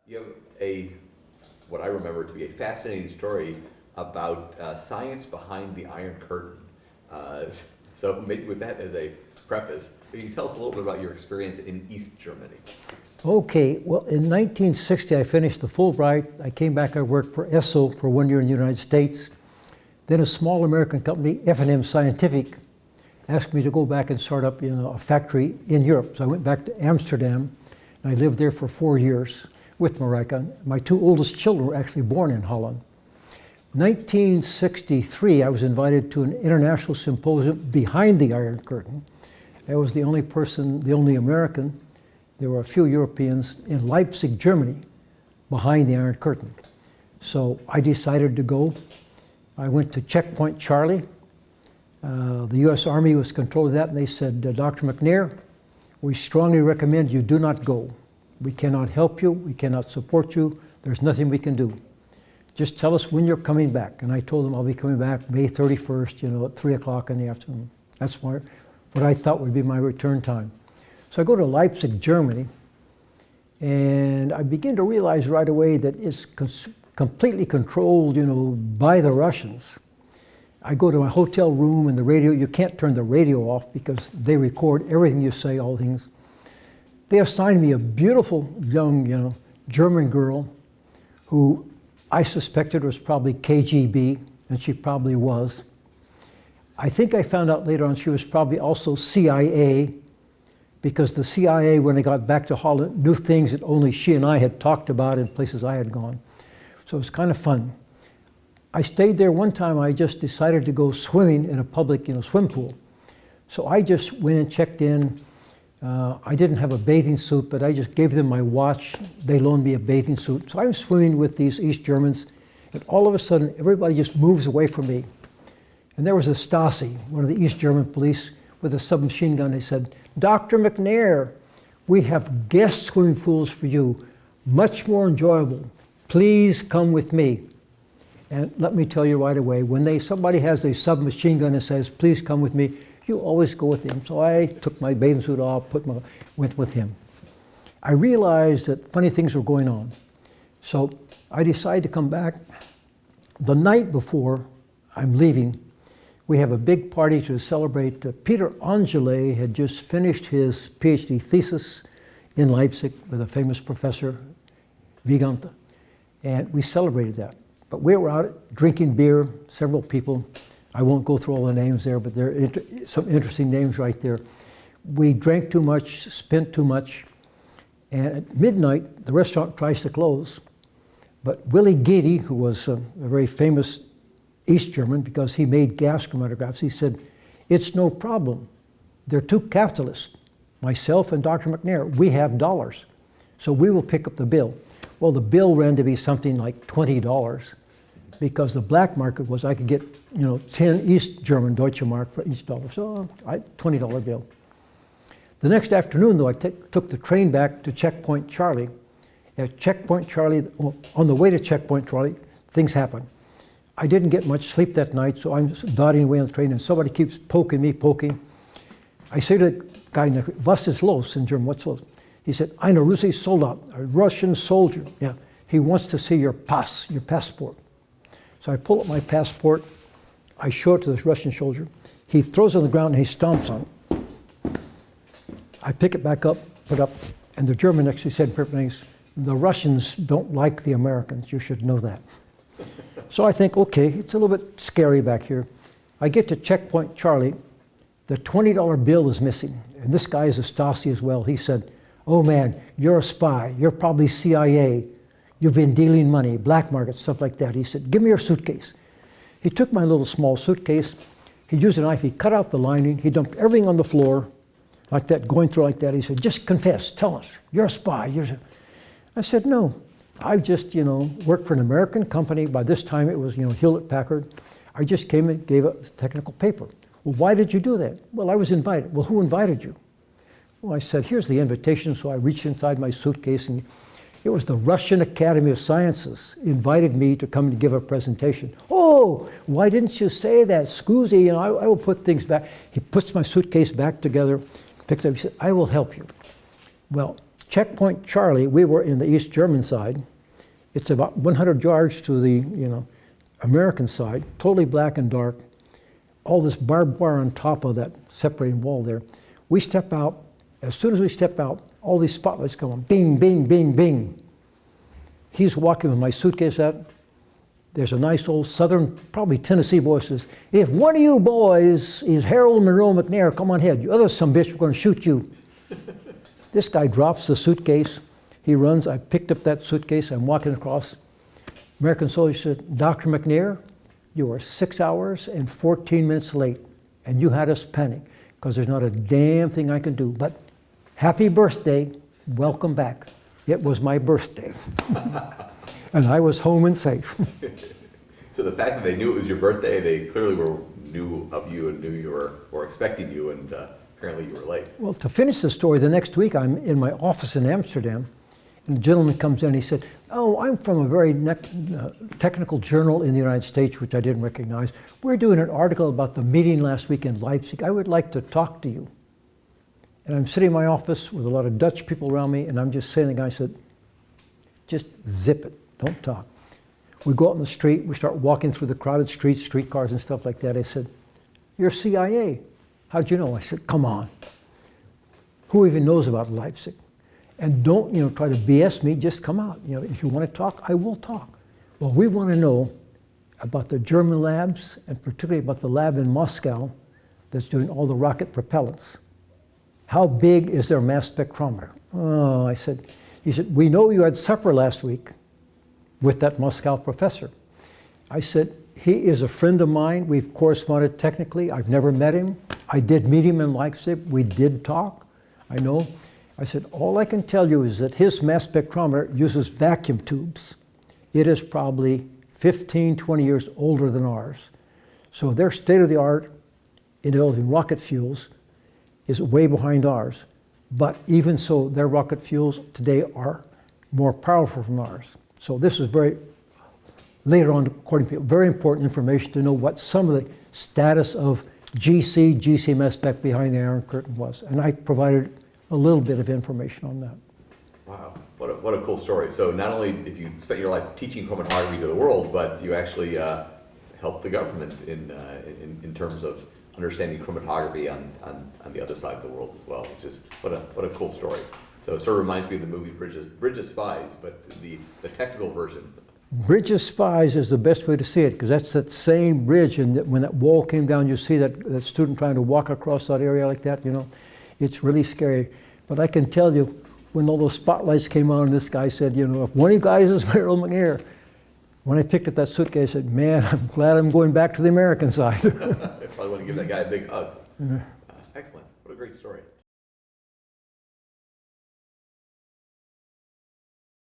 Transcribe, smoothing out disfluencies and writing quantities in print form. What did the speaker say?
You have what I remember to be a fascinating story about science behind the Iron Curtain. So maybe with that as a preface, can you tell us a little bit about your experience in East Germany? Okay, well, in 1960, I finished the Fulbright. I came back, I worked for Esso for 1 year in the United States. Then a small American company, F&M Scientific, asked me to go back and start up a factory in Europe. So I went back to Amsterdam, and I lived there for 4 years with Marika. My two oldest children were actually born in Holland. 1963, I was invited to an international symposium behind the Iron Curtain. I was the only person, the only American. There were a few Europeans in Leipzig, Germany, behind the Iron Curtain. So I decided to go. I went to Checkpoint Charlie. The US Army was controlling that, and they said, Dr. McNair, we strongly recommend you do not go. We cannot help you, we cannot support you, there's nothing we can do. Just tell us when you're coming back. And I told them I'll be coming back May 31st, at 3 o'clock in the afternoon. That's what I thought would be my return time. So I go to Leipzig, Germany, and I begin to realize right away that it's completely controlled, by the Russians. I go to my hotel room and the radio, you can't turn the radio off because they record everything you say, all things. They assigned me a beautiful young, German girl who I suspected was probably KGB, and she probably was. I think I found out later on she was probably also CIA, because the CIA, when they got back to Holland, knew things that only she and I had talked about in places I had gone. So it was kind of fun. I stayed there one time. I just decided to go swimming in a public, swim pool. So I just went and checked in. I didn't have a bathing suit, but I just gave them my watch. They loaned me a bathing suit. So I'm swimming with these East Germans, and all of a sudden, everybody just moves away from me. And there was a Stasi, one of the East German police, with a submachine gun. They said, Dr. McNair, we have guest swimming pools for you, much more enjoyable. Please come with me. And let me tell you right away, when somebody has a submachine gun and says, please come with me, you always go with him. So I took my bathing suit off, went with him. I realized that funny things were going on. So I decided to come back. The night before I'm leaving, we have a big party to celebrate. Peter Angele had just finished his PhD thesis in Leipzig with a famous professor, Wiegand, and we celebrated that. But we were out drinking beer, several people. I won't go through all the names there, but there are some interesting names right there. We drank too much, spent too much, and at midnight, the restaurant tries to close. But Willy Geedy, who was a very famous East German, because he made gas chromatographs, he said, it's no problem. They're two capitalists, myself and Dr. McNair. We have dollars, so we will pick up the bill. Well, the bill ran to be something like $20, because the black market was I could get 10 East German Deutsche Mark for each dollar. So $20 bill. The next afternoon, though, I took the train back to Checkpoint Charlie. At Checkpoint Charlie, on the way to Checkpoint Charlie, things happened. I didn't get much sleep that night, so I'm dotting away on the train, and somebody keeps poking me. I say to the guy, was ist los in German, what's los? He said, eine russische Soldat, a Russian soldier. Yeah, he wants to see your pass, your passport. So I pull up my passport, I show it to this Russian soldier. He throws it on the ground and he stomps on it. I pick it back up, put up, and the German actually said in perfect English, the Russians don't like the Americans, you should know that. So I think, okay, it's a little bit scary back here. I get to Checkpoint Charlie, the $20 bill is missing, and this guy is a Stasi as well. He said, oh man, you're a spy, you're probably CIA. You've been dealing money, black market, stuff like that. He said, give me your suitcase. He took my little small suitcase, he used a knife, he cut out the lining, he dumped everything on the floor, like that, going through like that. He said, just confess, tell us, you're a spy. I said, no, I just, worked for an American company. By this time it was, Hewlett-Packard. I just came and gave a technical paper. Well, why did you do that? Well, I was invited. Well, who invited you? Well, I said, here's the invitation. So I reached inside my suitcase, and it was the Russian Academy of Sciences invited me to come and give a presentation. Oh, why didn't you say that? Scusi, I will put things back. He puts my suitcase back together, picks it up, he said, I will help you. Well, Checkpoint Charlie, we were in the East German side. It's about 100 yards to the American side, totally black and dark. All this barbed wire on top of that separating wall there. We step out. As soon as we step out, all these spotlights come on. Bing, bing, bing, bing. He's walking with my suitcase out. There's a nice old southern, probably Tennessee boy says, if one of you boys is Harold Monroe McNair, come on ahead. You other some bitch, we're going to shoot you. This guy drops the suitcase. He runs. I picked up that suitcase. I'm walking across. American soldier said, Dr. McNair, you are 6 hours and 14 minutes late, and you had us panic because there's not a damn thing I can do. But happy birthday. Welcome back. It was my birthday. And I was home and safe. So the fact that they knew it was your birthday, they clearly knew of you and knew you were expecting you, and apparently you were late. Well, to finish the story, the next week I'm in my office in Amsterdam, and a gentleman comes in and he said, oh, I'm from a very technical journal in the United States, which I didn't recognize. We're doing an article about the meeting last week in Leipzig. I would like to talk to you. And I'm sitting in my office with a lot of Dutch people around me, and I'm just saying, the guy said, just zip it, don't talk. We go out in the street, we start walking through the crowded streets, streetcars and stuff like that. I said, you're CIA. How'd you know? I said, come on. Who even knows about Leipzig? And don't try to BS me, just come out. If you want to talk, I will talk. Well, we want to know about the German labs, and particularly about the lab in Moscow that's doing all the rocket propellants. How big is their mass spectrometer? Oh, he said, we know you had supper last week with that Moscow professor. I said, he is a friend of mine. We've corresponded technically. I've never met him. I did meet him in Leipzig. We did talk. I know. I said, all I can tell you is that his mass spectrometer uses vacuum tubes. It is probably 15, 20 years older than ours. So their state-of-the-art in developing rocket fuels is way behind ours. But even so, their rocket fuels today are more powerful than ours. So this is later on, according to people, very important information to know what some of the status of GC mass spec behind the Iron Curtain was. And I provided a little bit of information on that. Wow, what a cool story. So not only if you spent your life teaching chromatography to the world, but you actually helped the government in terms of understanding chromatography on the other side of the world as well, which is what a cool story. So it sort of reminds me of the movie Bridge of Spies, but the technical version. Bridge of Spies is the best way to see it, because that's that same bridge, and when that wall came down, you see that student trying to walk across that area like that, It's really scary. But I can tell you, when all those spotlights came on, this guy said, if one of you guys is Harold McNair, when I picked up that suitcase, I said, man, I'm glad I'm going back to the American side. I probably want to give that guy a big hug. Excellent. What a great story.